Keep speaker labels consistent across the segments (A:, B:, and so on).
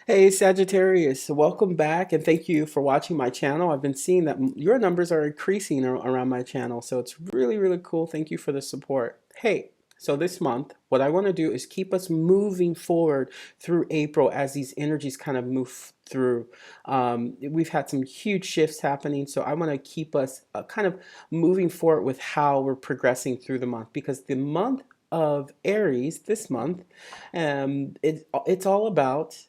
A: Hey Sagittarius, welcome back and thank you for watching my channel. I've been seeing that your numbers are increasing around my channel, so it's really, really cool. Thank you for the support. Hey, so this month, what I want to do is keep us moving forward through April as these energies kind of move through. We've had some huge shifts happening, so I want to keep us kind of moving forward with how we're progressing through the month because the month of Aries this month, it's all about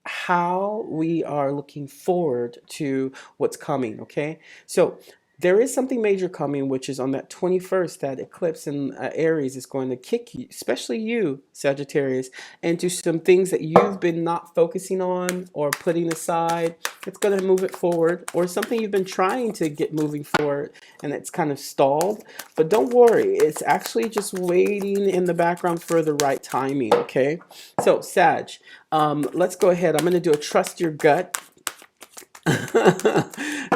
A: how we are looking forward to what's coming, okay? So there is something major coming, which is on that 21st, that eclipse in Aries is going to kick you, especially you, Sagittarius, into some things that you've been not focusing on or putting aside. It's going to move it forward, or something you've been trying to get moving forward and it's kind of stalled. But don't worry, it's actually just waiting in the background for the right timing, okay? So, Sag, let's go ahead. I'm going to do a trust your gut.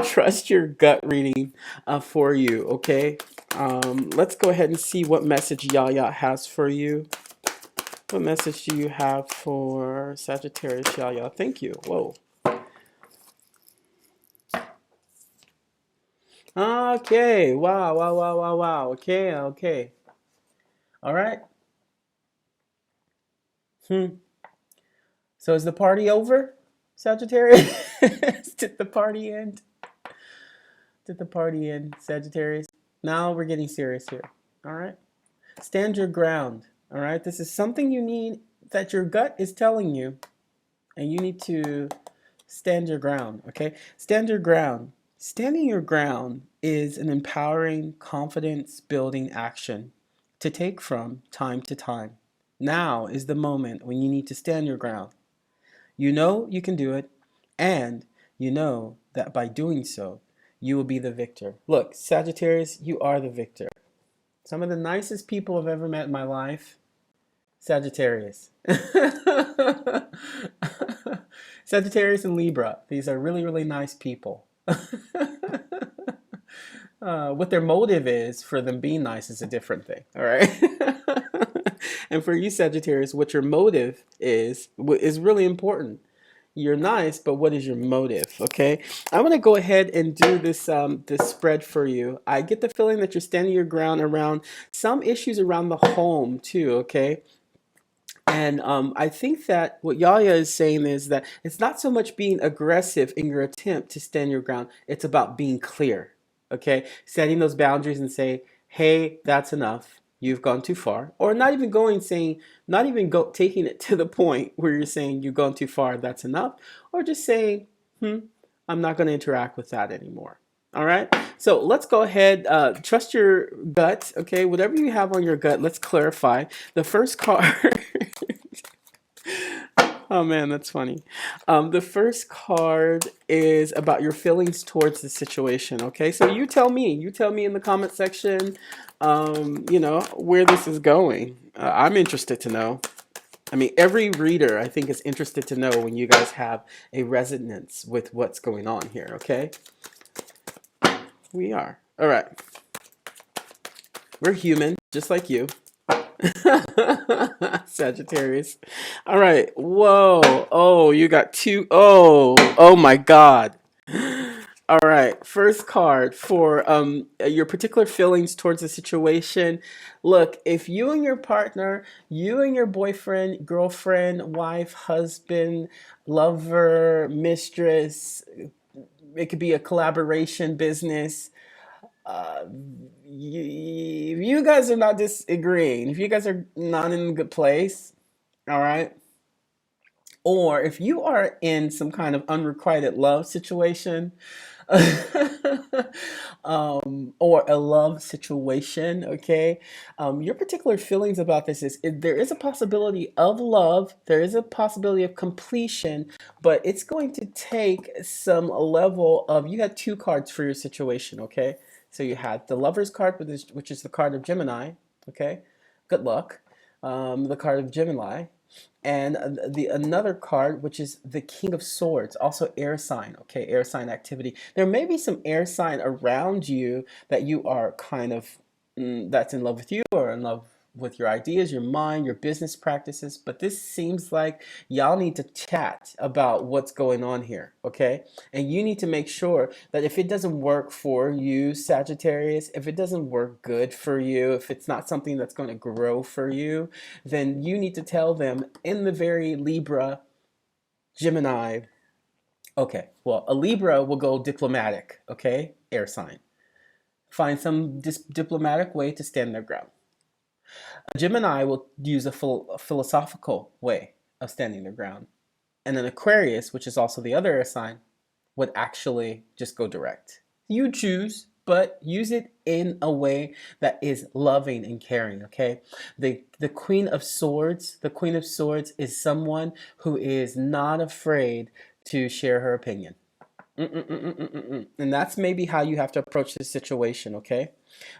A: Trust your gut reading for you, okay? Let's go ahead and see what message Yaya has for you. What message do you have for Sagittarius, Yaya? Thank you. Whoa. Okay. Wow, wow, wow, wow, wow. Okay, okay. All right. Hmm. So is the party over, Sagittarius? Did the party end? Did the party end, Sagittarius? Now we're getting serious here. All right. Stand your ground. All right. This is something you need that your gut is telling you, and you need to stand your ground. Okay. Stand your ground. Standing your ground is an empowering, confidence building action to take from time to time. Now is the moment when you need to stand your ground. You know you can do it, and you know that by doing so, you will be the victor. Look, Sagittarius, you are the victor. Some of the nicest people I've ever met in my life, Sagittarius. Sagittarius and Libra, these are really, really nice people. What their motive is for them being nice is a different thing, all right? And for you, Sagittarius, what your motive is really important. You're nice, but what is your motive? Okay, I'm gonna go ahead and do this spread for you. I get the feeling that you're standing your ground around some issues around the home too. Okay, and I think that what Yaya is saying is that it's not so much being aggressive in your attempt to stand your ground. It's about being clear. Okay, setting those boundaries and say, "Hey, that's enough. You've gone too far," or not even going saying, not even taking it to the point where you're saying you've gone too far. That's enough, or just saying, I'm not going to interact with that anymore." All right. So let's go ahead. Trust your gut. Okay. Whatever you have on your gut, let's clarify. The first card. Oh man, that's funny. The first card is about your feelings towards the situation. Okay, so you tell me. You tell me in the comment section. Where this is going. I'm interested to know. I mean, every reader, I think, is interested to know when you guys have a resonance with what's going on here. Okay, we are. All right. We're human, just like you. Sagittarius. All right. Whoa. Oh, you got two. Oh my God. All right. First card for your particular feelings towards the situation. Look, if you and your partner, you and your boyfriend, girlfriend, wife, husband, lover, mistress, it could be a collaboration business. Uh, if you guys are not disagreeing, if you guys are not in a good place, all right, or if you are in some kind of unrequited love situation, or a love situation, okay, your particular feelings about this is there is a possibility of love, there is a possibility of completion, but it's going to take some level of, you had two cards for your situation, okay? So you had the Lover's card, which is the card of Gemini, okay? Good luck. The card of Gemini, and the another card, which is the King of Swords, also air sign. Okay, air sign activity. There may be some air sign around you that you are kind of that's in love with you or in love with your ideas, your mind, your business practices, but this seems like y'all need to chat about what's going on here, okay? And you need to make sure that if it doesn't work for you, Sagittarius, if it doesn't work good for you, if it's not something that's going to grow for you, then you need to tell them in the very Libra, Gemini. Okay, well, a Libra will go diplomatic, okay? Air sign. Find some diplomatic way to stand their ground. A Gemini will use a philosophical way of standing their ground. And an Aquarius, which is also the other air sign, would actually just go direct. You choose, but use it in a way that is loving and caring, okay? The Queen of Swords is someone who is not afraid to share her opinion. And that's maybe how you have to approach this situation, okay?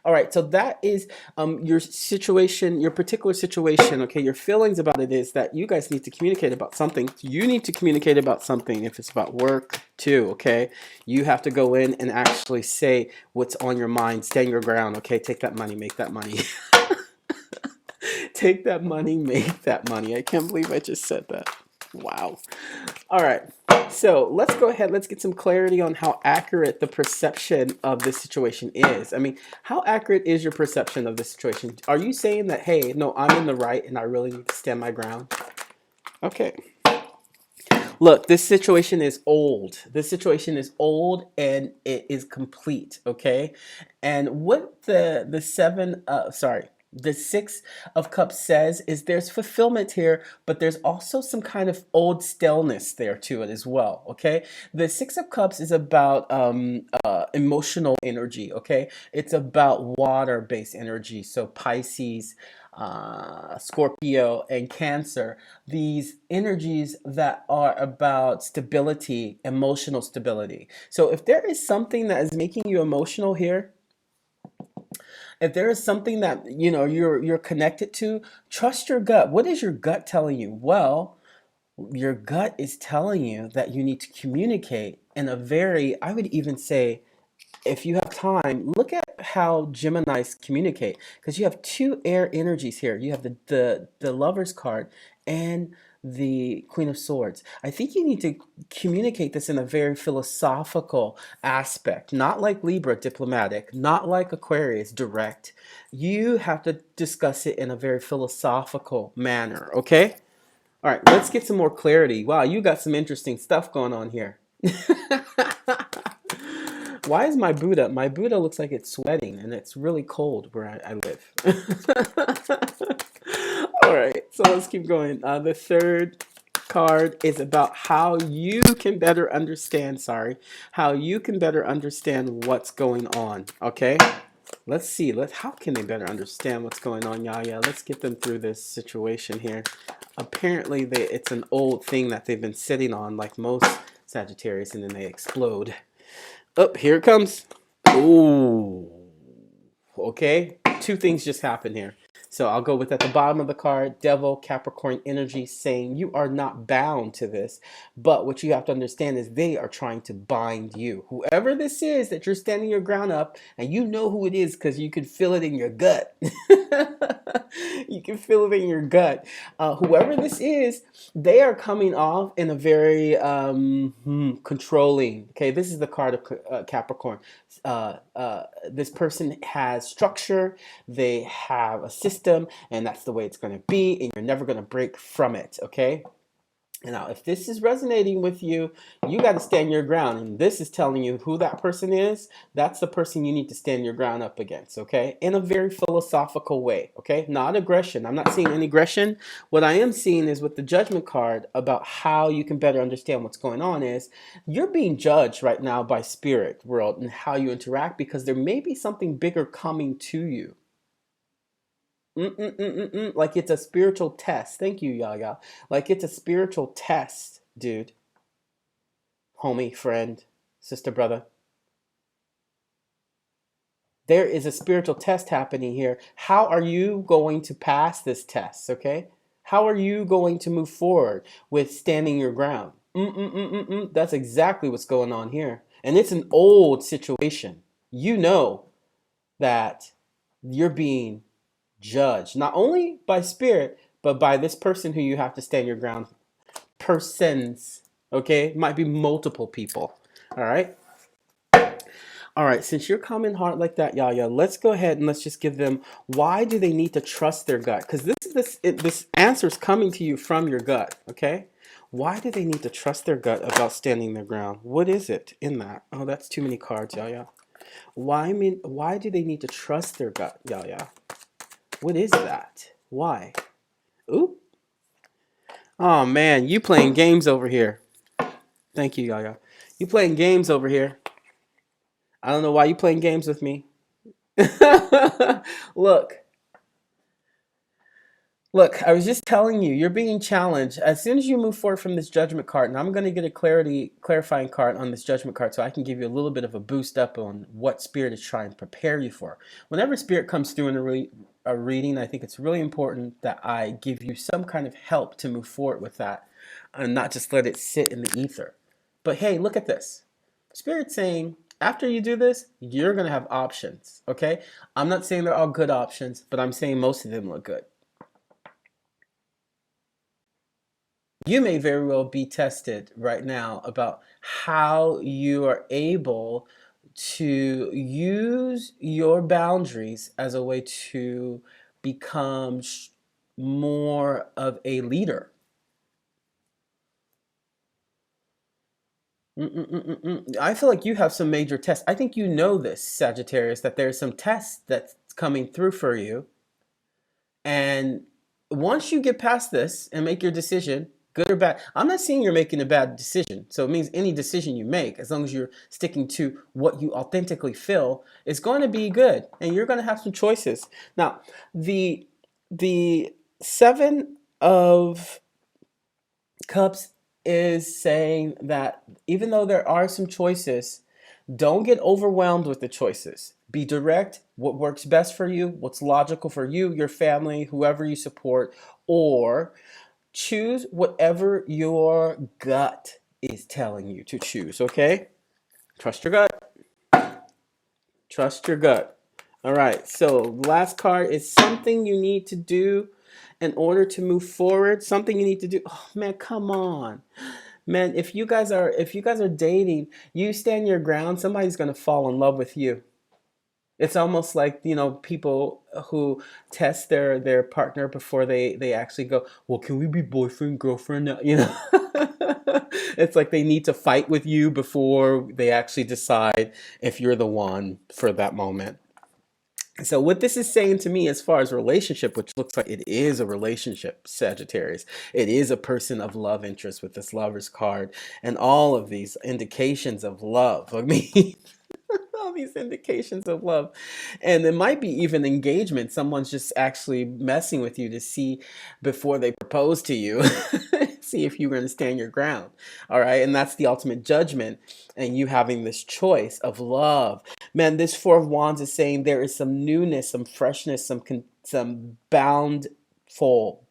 A: All right, so that is your situation, your particular situation, okay? Your feelings about it is that you guys need to communicate about something. You need to communicate about something if it's about work too, okay? You have to go in and actually say what's on your mind, stand your ground, okay? Take that money, make that money. Take that money, make that money. I can't believe I just said that. Wow. All right. So let's go ahead. Let's get some clarity on how accurate the perception of this situation is. I mean, how accurate is your perception of this situation? Are you saying that, hey, no, I'm in the right and I really need to stand my ground? Okay. Look, this situation is old. This situation is old and it is complete, okay? And what the Six of Cups says is there's fulfillment here, but there's also some kind of old staleness there to it as well, okay? The Six of Cups is about emotional energy, okay? It's about water-based energy, so Pisces, Scorpio, and Cancer, these energies that are about stability, emotional stability. So if there is something that is making you emotional here, if there is something that you're connected to, trust your gut. What is your gut telling you? Well, your gut is telling you that you need to communicate in a very, I would even say, if you have time, look at how Geminis communicate, because you have two air energies here. You have the Lover's card and the Queen of Swords. I think you need to communicate this in a very philosophical aspect, not like Libra, diplomatic, not like Aquarius, direct. You have to discuss it in a very philosophical manner, okay? All right, let's get some more clarity. Wow, you got some interesting stuff going on here. Why is my Buddha? My Buddha looks like it's sweating and it's really cold where I live. All right, so let's keep going. The third card is about how you can better understand, how you can better understand what's going on, okay? Let's see, how can they better understand what's going on, Yaya? Let's get them through this situation here. Apparently, it's an old thing that they've been sitting on, like most Sagittarius, and then they explode. Oh, here it comes. Ooh. Okay. Two things just happened here. So I'll go with at the bottom of the card, Devil, Capricorn energy, saying you are not bound to this. But what you have to understand is they are trying to bind you. Whoever this is that you're standing your ground up, and you know who it is because you can feel it in your gut. You can feel it in your gut. Whoever this is, they are coming off in a very controlling. Okay, this is the card of Capricorn. This person has structure, they have a system, and that's the way it's going to be, and you're never going to break from it, okay? And now, if this is resonating with you, you got to stand your ground. And this is telling you who that person is. That's the person you need to stand your ground up against, okay? In a very philosophical way, okay? Not aggression. I'm not seeing any aggression. What I am seeing is with the Judgment card about how you can better understand what's going on is you're being judged right now by spirit world and how you interact, because there may be something bigger coming to you. Like it's a spiritual test. Thank you, Yaya. Like it's a spiritual test, dude. Homie, friend, sister, brother. There is a spiritual test happening here. How are you going to pass this test, okay? How are you going to move forward with standing your ground? That's exactly what's going on here. And it's an old situation. You know that you're being judged, not only by spirit, but by this person who you have to stand your ground. Persons, okay? Might be multiple people. All right. All right, since you're coming hard like that, Yaya, let's go ahead and let's just give them why do they need to trust their gut? Because this answer is coming to you from your gut, okay? Why do they need to trust their gut about standing their ground? What is it in that? Oh, that's too many cards, Yaya. Why do they need to trust their gut, Yaya? What is that? Why? Ooh. Oh man, you playing games over here. Thank you, Yaya. You playing games over here. I don't know why you playing games with me. Look, look, I was just telling you, you're being challenged. As soon as you move forward from this judgment card, and I'm going to get a clarifying card on this judgment card so I can give you a little bit of a boost up on what spirit is trying to prepare you for. Whenever spirit comes through in a reading, I think it's really important that I give you some kind of help to move forward with that and not just let it sit in the ether. But hey, look at this. Spirit's saying, after you do this, you're going to have options, okay? I'm not saying they're all good options, but I'm saying most of them look good. You may very well be tested right now about how you are able to use your boundaries as a way to become more of a leader. I feel like you have some major tests. I think you know this, Sagittarius, that there's some tests that's coming through for you. And once you get past this and make your decision, good or bad, I'm not saying you're making a bad decision. So it means any decision you make, as long as you're sticking to what you authentically feel, is going to be good. And you're going to have some choices. Now, the Seven of Cups is saying that even though there are some choices, don't get overwhelmed with the choices. Be direct, what works best for you, what's logical for you, your family, whoever you support, or choose whatever your gut is telling you to choose, okay? Trust your gut. Trust your gut. All right, so last card is something you need to do in order to move forward. Something you need to do. Oh man, come on. Man, if you guys are dating, you stand your ground, somebody's gonna fall in love with you. It's almost like, people who test their partner before they actually go, well, can we be boyfriend, girlfriend now? It's like they need to fight with you before they actually decide if you're the one for that moment. So what this is saying to me as far as relationship, which looks like it is a relationship, Sagittarius, it is a person of love interest with this lover's card and all of these indications of love. I mean, all these indications of love. And it might be even engagement. Someone's just actually messing with you to see before they propose to you, see if you're going to stand your ground. All right. And that's the ultimate judgment. And you having this choice of love. Man, this Four of Wands is saying there is some newness, some freshness, some bountiful,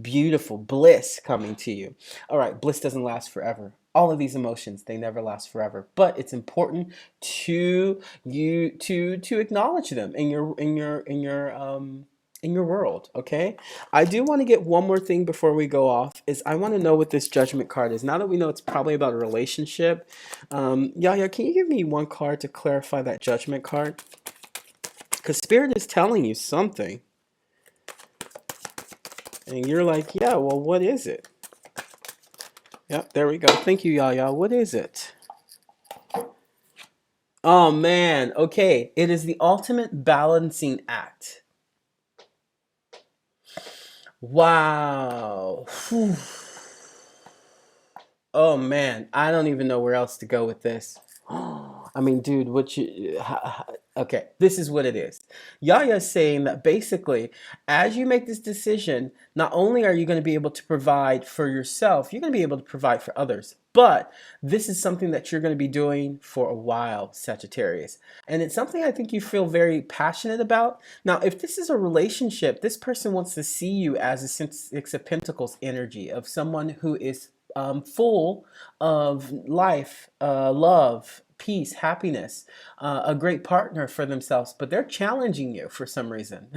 A: beautiful bliss coming to you. All right, bliss doesn't last forever. All of these emotions, they never last forever, but it's important to acknowledge them in your world, okay? I do want to get one more thing before we go off, is I want to know what this judgment card is. Now that we know it's probably about a relationship, Yaya, can you give me one card to clarify that judgment card? Because Spirit is telling you something. And you're like, yeah, well, what is it? Yep, there we go. Thank you, Yaya. What is it? Oh, man. Okay. It is the ultimate balancing act. Wow. Whew. Oh, man. I don't even know where else to go with this. I mean, dude, okay, this is what it is. Yaya is saying that basically, as you make this decision, not only are you going to be able to provide for yourself, you're going to be able to provide for others. But this is something that you're going to be doing for a while, Sagittarius. And it's something I think you feel very passionate about. Now, if this is a relationship, this person wants to see you as a Six of Pentacles energy of someone who is full of life, love, peace, happiness, a great partner for themselves, but they're challenging you for some reason.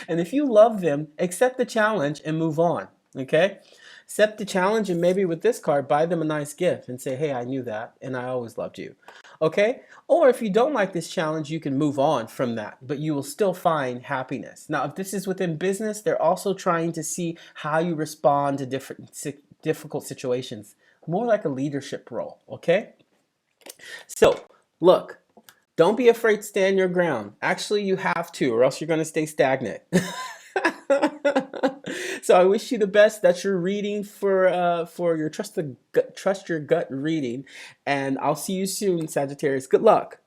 A: And if you love them, accept the challenge and move on. Okay? Accept the challenge, and maybe with this card, buy them a nice gift and say, hey, I knew that and I always loved you. Okay? Or if you don't like this challenge, you can move on from that, but you will still find happiness. Now, if this is within business, they're also trying to see how you respond to difficult situations, more like a leadership role. Okay? So, look, don't be afraid to stand your ground. Actually, you have to, or else you're going to stay stagnant. So I wish you the best. That's your reading for your trust your gut reading, and I'll see you soon, Sagittarius. Good luck.